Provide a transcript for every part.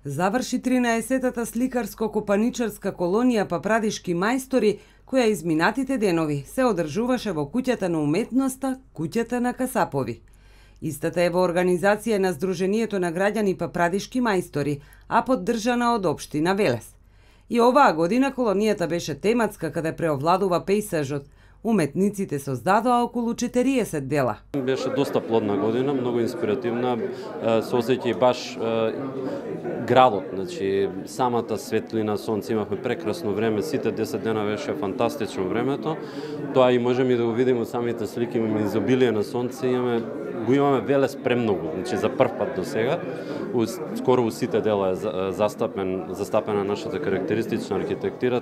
Заврши 13-та сликарско-копаничарска колонија Папрадишки мајстори, која изминатите денови се одржуваше во куќата на уметноста, куќата на Касапови. Истата е во организација на Сдруженијето на граѓани Папрадишки мајстори, а поддржана од општина Велес. И оваа година колонијата беше тематска, каде преовладува пејсажот. Уметниците создадоа околу 40 дела. Беше доста плодна година, многу инспиративна, се осеќа и баш градот, значи самата светлина, сонце, имавме прекрасно време, сите 10 дена беше фантастично времето. Тоа и можеме да го видиме од самите слики, имаме изобилие на сонце, имаме Велес премногу, значи за прв пат до сега. Скоро у сите дела е застапена нашата карактеристична архитектура,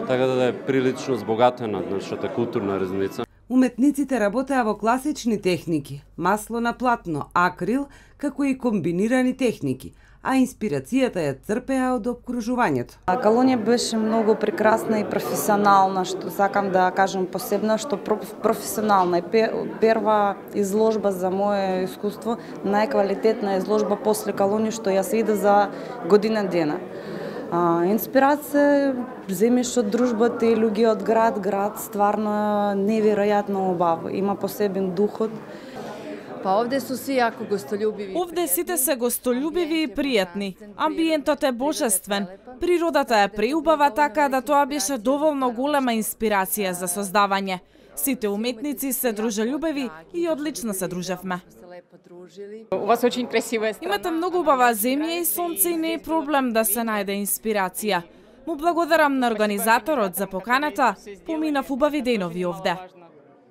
така да е прилично збогатена нашата културна резница. Уметниците работеа во класични техники, масло на платно, акрил, како и комбинирани техники, а инспирацијата ја црпеа од обкружувањето. Колонија беше многу прекрасна и професионална, што сакам да кажам посебно, што професионална. Прва изложба за моје искуство, најквалитетна изложба после колонија што ја се видов за година дена. Инспирација земеш од дружбата и луѓе од град стварно неверојатно убаво. Има посебен духот. Па овде су си јако гостољубиви. Овде сите се гостољубиви и пријатни. Амбиентот е божествен. Природата е преубава, така да тоа беше доволно голема инспирација за создавање. Сите уметници се дружелюбиви и одлично се дружевме. Имате многу убава земја и сонце и не е проблем да се најде инспирација. Му благодарам на организаторот за поканата, поминав убави денови овде.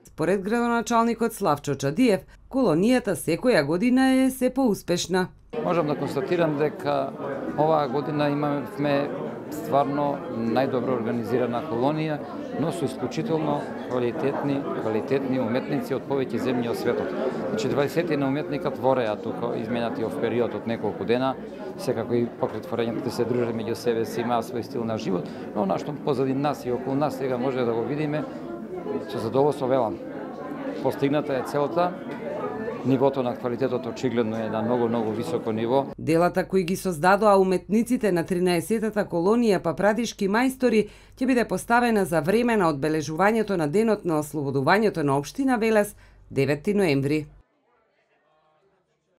Според градоначалникот Славчо Чадиев, колонијата секоја година е се поуспешна. Можам да констатирам дека оваа година имаме стварно најдобро организирана колонија, но со исклучително квалитетни уметници од повеќе земји од светот. Значи 20 на уметника твореа тука изминатиот период од неколку дена, секако и покрај творењето се дружат меѓу себе си, имаат свој стил на живот, но нашто позади нас и околу нас сега може да го видиме со задоволство велам. Постигната е целта, нивото на квалитетот очигледно е на многу високо ниво. Делата кои ги создадоа уметниците на 13-та колонија Папрадишки мајстори ќе биде поставена за време на одбележувањето на денот на ослободувањето на општина Велес 9 ноември.